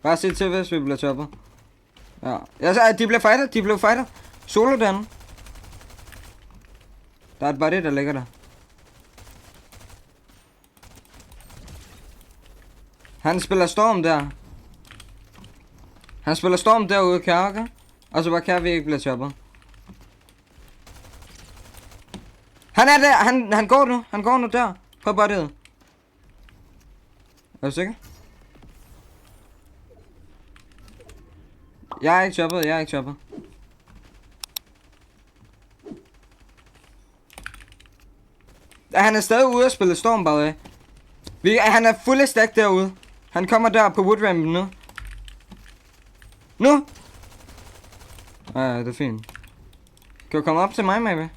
Bare se til, hvis vi bliver toppet. Ja. Jeg sagde, de blev fighter. Solo den. Der er et buddy, der ligger der. Han spiller Storm der. Han spiller Storm derude, kære, okay? Og så bare kære, vi ikke bliver toppet. Han er der, han går nu. Han går nu der. På buddyet. Er du sikker? Jeg er ikke choppet, Han er stadig ude at spille Storm, bare. Han er fuld stack derude. Han kommer der på woodrampen nu. Nu! Ja, det er fint. Kan du komme op til mig, maybe?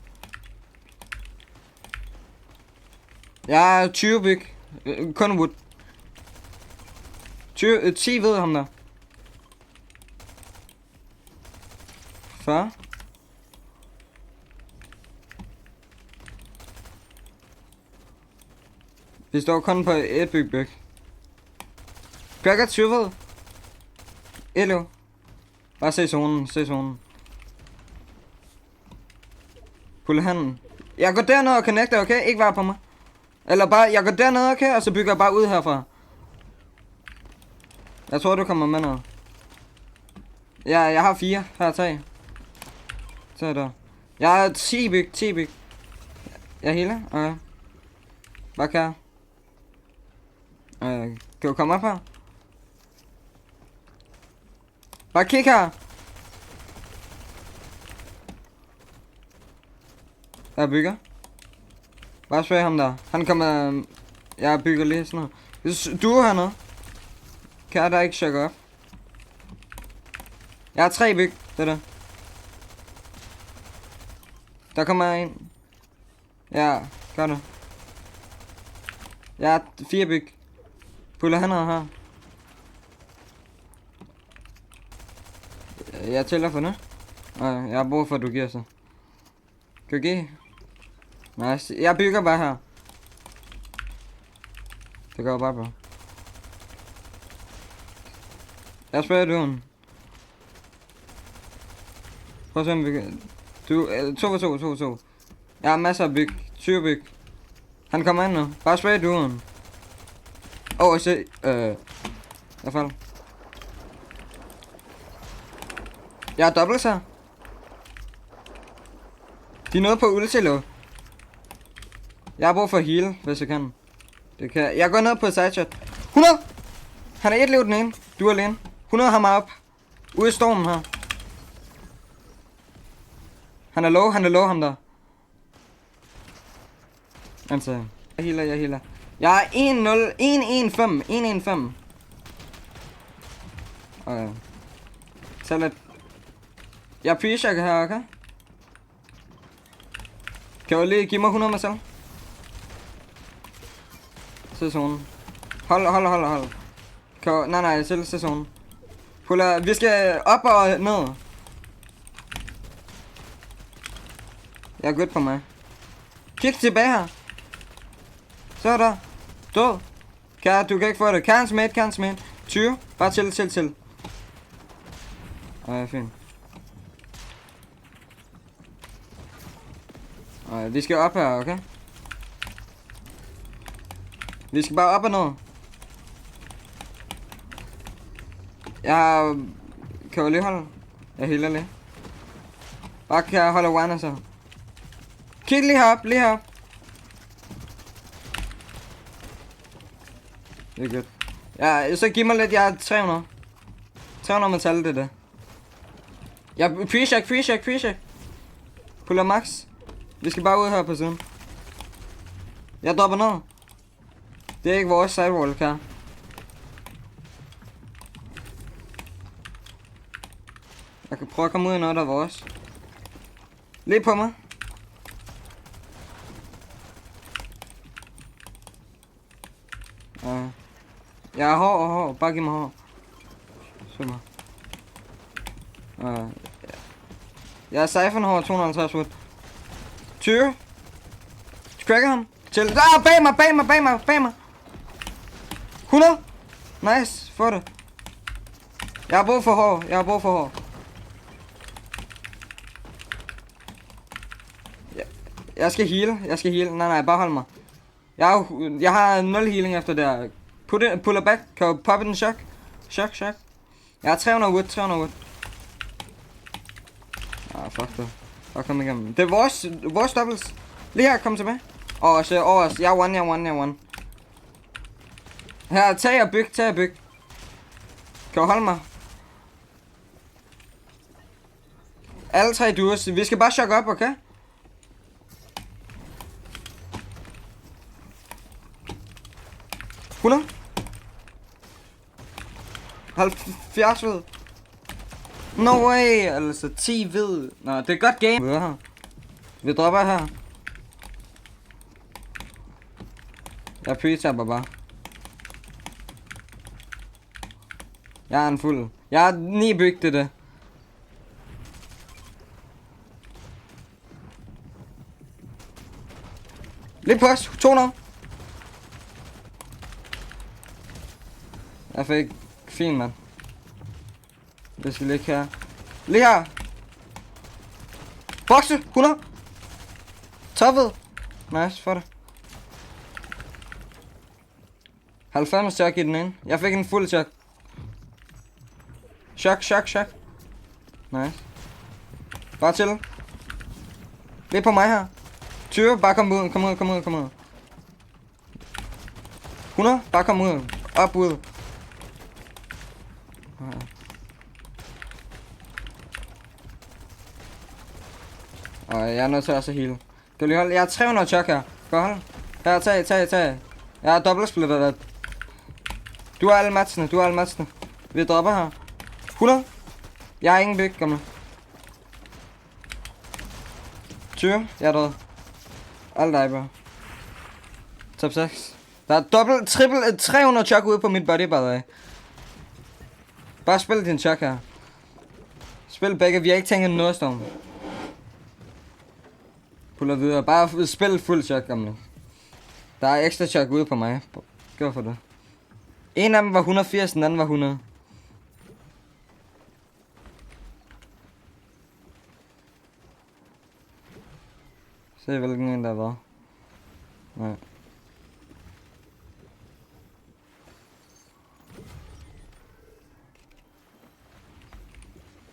Jeg er 20 big. Kun wood. 10 ved ham der. 40. Vi står kun på et byg. Cracker 20 ved. Elo. Bare se zonen. Pulle handen. Jeg går derned og connecter, okay? Ikke være på mig. Eller bare, jeg går derned, okay? Og så bygger jeg bare ud herfra. Jeg tror, du kommer med noget. Ja, jeg har 4. Her, tag. Tag der. Jeg har 10 byg. Jeg healer, okay. Bare kær. Kan du komme op her? Bare kig her. Jeg bygger. Bare spray ham der. Han kommer... Jeg bygger lige sådan noget. Du er hernede. Kan jeg da ikke chokke op? Jeg har 3 byg. Det der. Der kommer en. Ja, gør det. Jeg har 4 byg. Puller han her. Jeg tæller for det. Jeg har brug for, at du giver sig. Kan du give? Nice. Jeg bygger bare her. Det går bare på. Jeg spørger duen. Prøv at se om vi kan... To. Jeg har masser af byg. 20 byg. Han kommer ind nu. Bare spørg duen. Se. Jeg falder. Jeg har dobbelt her. De er nede på ultilo. Jeg har brug for heal, hvis jeg kan. Det kan. Jeg går ned på sideshot. 100! Han er 1 liv den ene. Du er alene. 100 har mig op. Ude i stormen her. Han er low ham der. Altså. Jeg healer. Jeg er 1-0. 1-1-5. Okay. Tag lidt. Jeg pre-checker her, okay? Kan du lige give mig 100 mig selv? Se zonen. Hold. Kan du... Nej, selv se zonen. Puller, vi skal op og ned. Jeg er good på mig. Kig tilbage her. Så der. Død. Du kan ikke få det. Kan smide. 20. Bare til. Fint. Vi skal op her, okay? Vi skal bare op og ned. Kan du lige holde? Jeg healer lige. Bare kan jeg holde one så. Kig lige herop. Det er godt. Ja, så giv mig lidt, jeg er 300. 300 metal, det der. Jeg pre-check. Puller max. Vi skal bare ud her på siden. Jeg dropper ned. Det er ikke vores sidewall, kære. Jeg kan prøve at komme ud i noget, der er vores. Lige på mig. Jeg er hård. Bare giv mig hår. Super. Jeg er siphon hår 250 wood. 20. Cracker ham. Chill. Bag mig. 100. Nice. Få det. Jeg har brug for hår. Jeg har brug for hår. Jeg skal heal. Jeg skal heal. Nej, bare hold mig. Jeg har 0 healing efter det her. Puller back. Kan du poppe den chok? Chok. Jeg har 300 wood. Fuck det. Og kom igennem. Det er vores doubles. Lige her, kom tilbage. Over os. Jeg er one. Her, tag og byg. Kan du holde mig? Alle 3 duos. Vi skal bare chokke op, okay? $100. 70 ved. No way, altså 10 ved. Nå, det er godt game. Vi dropper her. Jeg pre-tapper bare. Jeg er en fuld. Jeg har 9 byg det. Lidt på os. 200. Jeg fik fint, mand. Det skal ligge her. Lige her. Bokse. 100. Toppet. Nice, for det. 90 chok i den ene. Jeg fik en fuld chok. Chok. Nice. Bare chill. Lidt på mig her. 20. Bare kom ud. 100. Bare kom ud. Op ud. Og jeg er nødt til også at heal. Kan du lige holde? Jeg har 300 chok her. Kan du holde? Her, tag. Jeg har dobbeltsplitter der. Du har alle matchene. Vi dropper her. 100. Jeg har ingen byg, gamle. 20. Jeg er død. Alt dig, bro. Top 6. Der er triple, 300 chok ude på mit body, by the way. Bare spil din chok her. Spil begge, vi har ikke tænkt noget storm. Puller videre, bare spil fuld chok, gamle. Der er ekstra chok ude på mig. Gør for det. En af dem var 180, den anden var 100. Se hvilken en der var. Nej.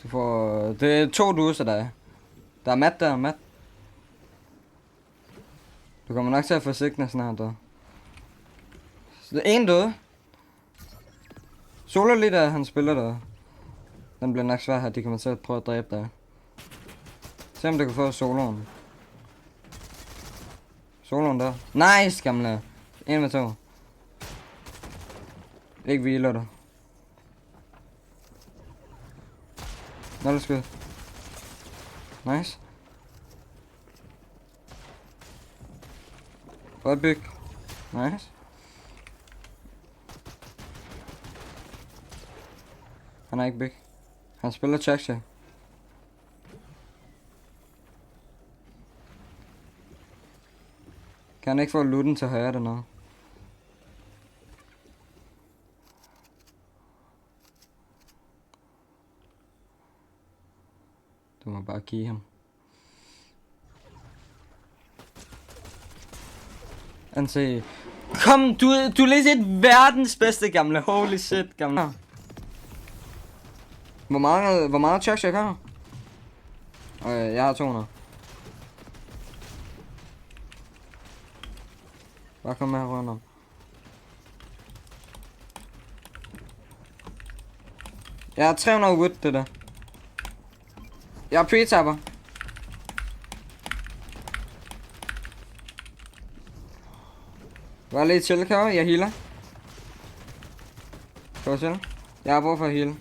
Du får... Det er 2 duser der. Der er Matt der, Matt. Du kommer nok til at få sickness snart der. Så det er en døde. Solo lige der, han spiller der. Den bliver nok svær her, de kommer til at prøve at dræbe dig. Se om du kan få soloen. Soloen der. Nice, gamle. 1 med 2. Ikke hviler du. 0 skud. Nice. Godt byg. Nice. Han er ikke big. Han spiller check. Kan han ikke få looten til højre dernede? Du må bare give ham. Han siger, kom, du er lige set verdens bedste gamle. Holy shit, gamle. Hvor meget check jeg har? Okay, jeg har 200. Bare kom med her rundt om. Jeg har 300 wood, det der. Jeg har pre-tapper. Bare lidt chill, Kåre. Jeg healer. Kåre chill. Jeg har brug for at heal.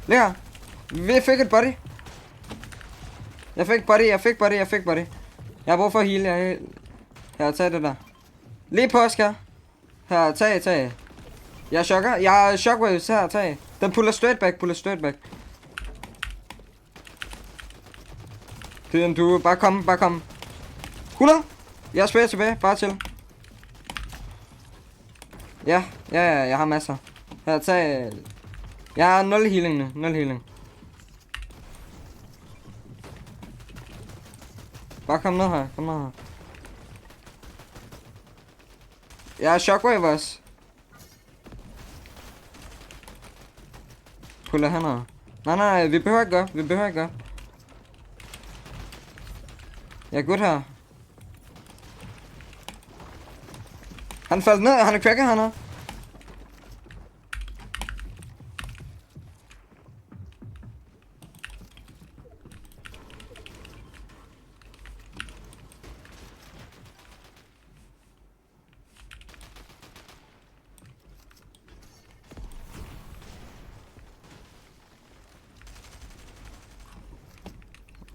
Lige her. Vi fik et body. Jeg fik body. Jeg har brug for at heal. Her, tag det der. Lige på, Oscar. Her, tag. Jeg chokker. Jeg har shockwaves her, tag. Den puller straight back. Det er en duo. Bare kom. 100. Jeg spiller tilbage. Bare chill. Ja, jeg har masser. Her, tag... Jeg har 0 healing nu. 0 healing. Bare kom ned her. Kom ned her. Jeg har shockwave også. Puller han her. Nej, vi behøver ikke gå. Vi behøver ikke gå. Jeg er godt her. Han faldt ned, han er cracker hernede.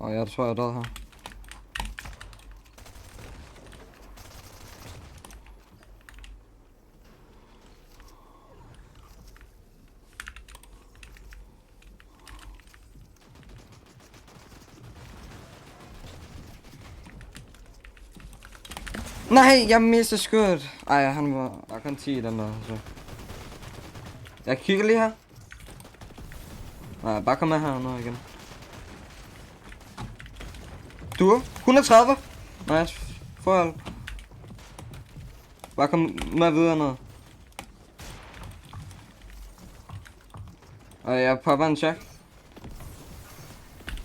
Jeg tror, jeg er død her. Nej, jeg mistede skuddet. Ej, han var kun 10 i den der. Så. Jeg kigger lige her. Nej, bare kom med her nu igen. Du 130. Nice. Forhold. Bare kom med videre ned. Og jeg popper en check.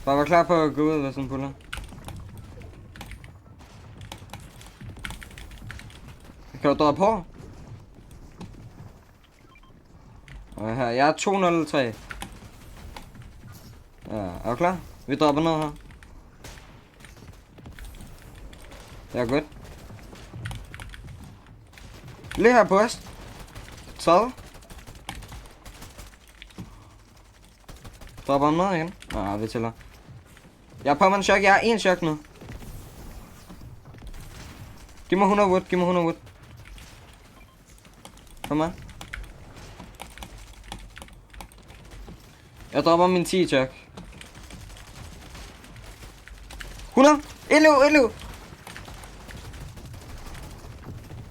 Bare var klar på at gå ud af sådan en puller. Kan du droppe på? Og her, jeg er 203. Ja, er du klar? Vi dropper ned her. Det er godt. Lige her på os. 30. Dropper ham ned igen. Nej, vi tæller. Jeg er på en chok. Jeg har 1 chok nu. Giv mig 100 wood. Giv mig 100 wood. Kom med. Jeg dropper min 10 chok. 100. 1 liv.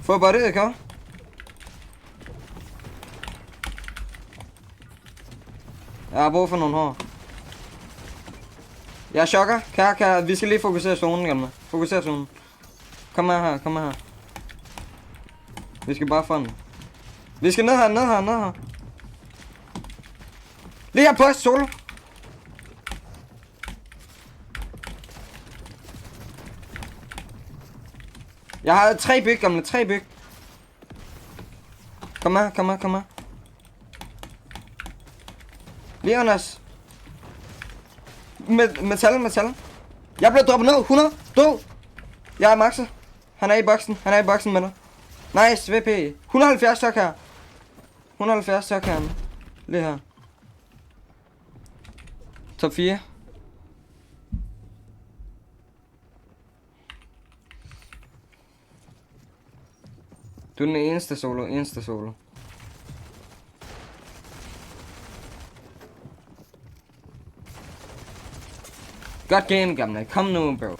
Få bare det, ikke? Jeg har brug for nogle hår. Jeg chokker. Kan. Vi skal lige fokusere zonen, gamle. Fokusere zonen. Kom her. Vi skal bare få den. Vi skal ned her. Lige her på os, solo. Jeg har 3 byg, gamle. 3 byg. Kom her. Lige under os. Metal. Jeg blev droppet ned. 100. Død. Jeg er maxet. Han er i boksen med dig. Nice, VP. 170 tok her. 170 tok her. Lige her. Top 4. Du er den eneste solo. Godt game, gamle. Kom nu, bro.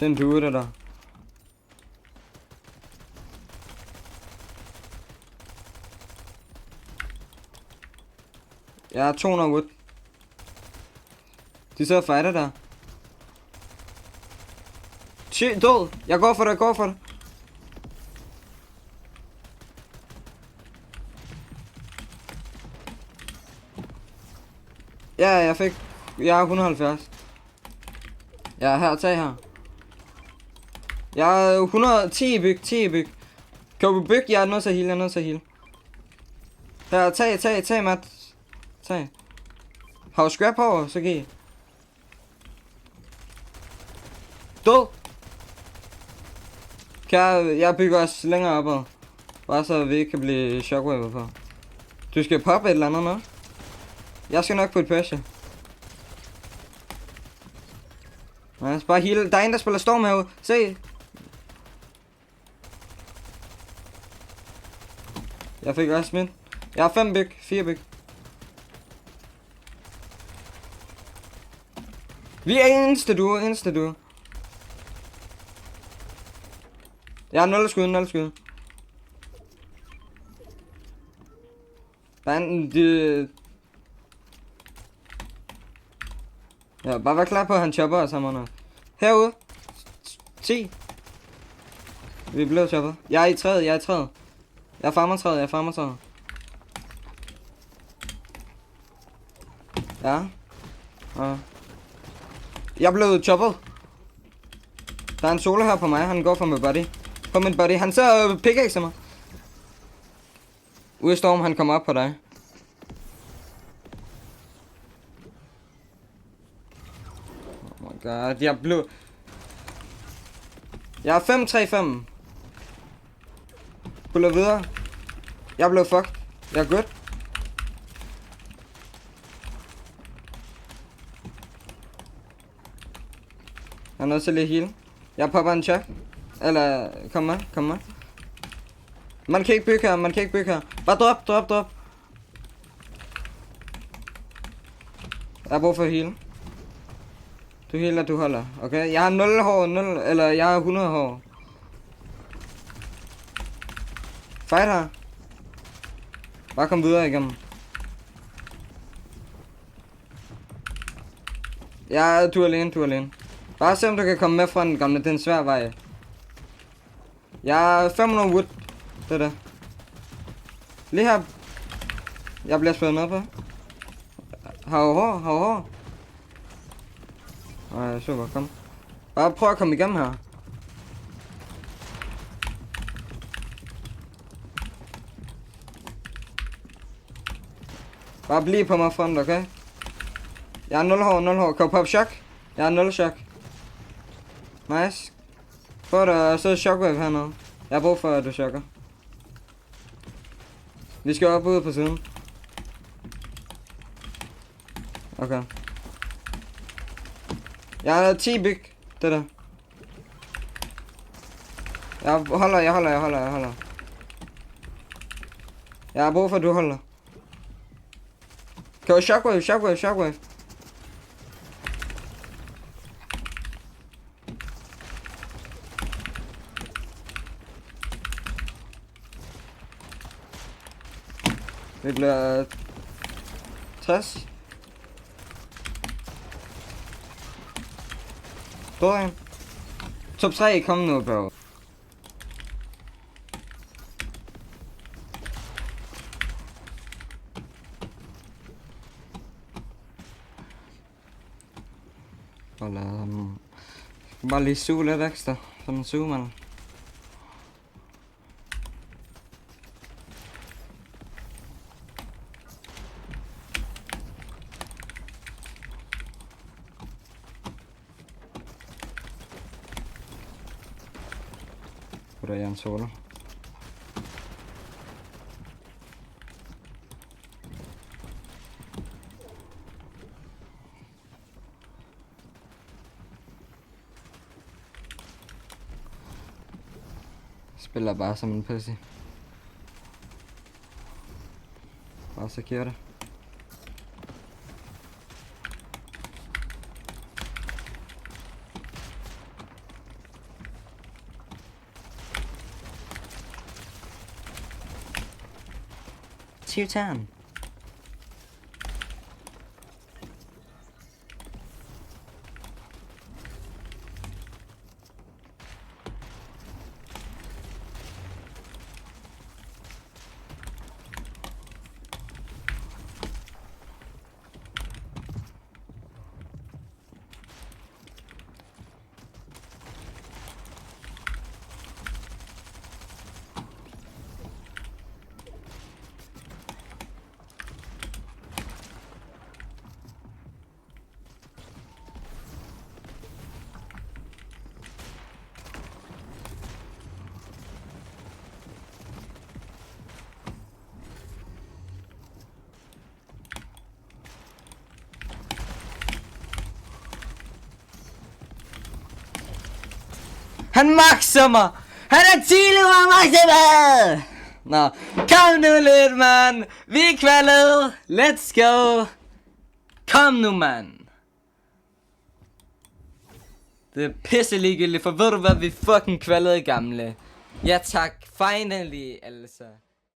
Den duer det der. Jeg har 200 wood. De sidder og fighter der. Shit, død. Jeg går for det. Ja, jeg har 170. Jeg er her, tag her. Jeg har 110 i byg. Kan du bygge? Jeg er nødt til at heal. Her, tag, Matt. Tag. Har du scrap over, så giv. Død. Jeg bygger også længere opad. Bare så vi ikke kan blive shockwave på. Du skal poppe et eller andet nu. Jeg skal nok på et pressure. Nej, bare heal. Der er en, der spiller storm herude. Se. Jeg fik også smidt. Jeg har 5 byg. 4 byg. Vi er eneste duo. Jeg har 0 skud. Ja, bare vær klar på, at han chopper os sammen. Herude. 10. Vi blev choppet. Jeg er i træet. Jeg farmer træet. Ja. Jeg blev choppet. Der er en solo her på mig. Han går for min body. Han så pickaxe mig. Ude i storm, han kommer op på dig. Oh my god, jeg er 5-3-5. Puller videre. Jeg blev fucked. Jeg er good. Jeg er nødt til at heal. Jeg popper en check. Eller, kom med. Man kan ikke bygge her. Bare drop. Jeg har brug for at heal. Du healer, du holder. Okay, jeg har 0 hår, eller jeg har 100 hår. Fight her. Bare kom videre igennem. Ja, du er alene. Bare se om du kan komme med fra den gamle, det er en svær vej. Jeg er 500 wood. Det der. Lige her. Jeg bliver spillet med på. Har hår. Ej, super, kom. Bare prøv at komme igennem her. Bare bliv på mig front, okay? Jeg har 0 hår. Kan du poppe chok? Jeg har 0 chok. Nice. Prøv at så shockwave hernede. Jeg har brug for, at du chokker. Vi skal op ude på siden. Okay. Jeg har 10 byg. Det der. Jeg holder. Jeg har brug for, at du holder. Kan du shockwave? Det bliver 60. Dorian. Top 3, kom nu, bro. Bare lige suge lidt ekstra, som en sugemand. Jeg er en solo. Spiller bare som en pussy. Bare så giver det. It's your turn. Han maxer mig! Han er tidligere maximet! Nå, kom nu lidt, mand! Vi er kvalget! Let's go! Kom nu, mand! Det er pisse ligegyldigt, for ved du hvad, vi fucking kvalede gamle. Ja tak, finally, altså.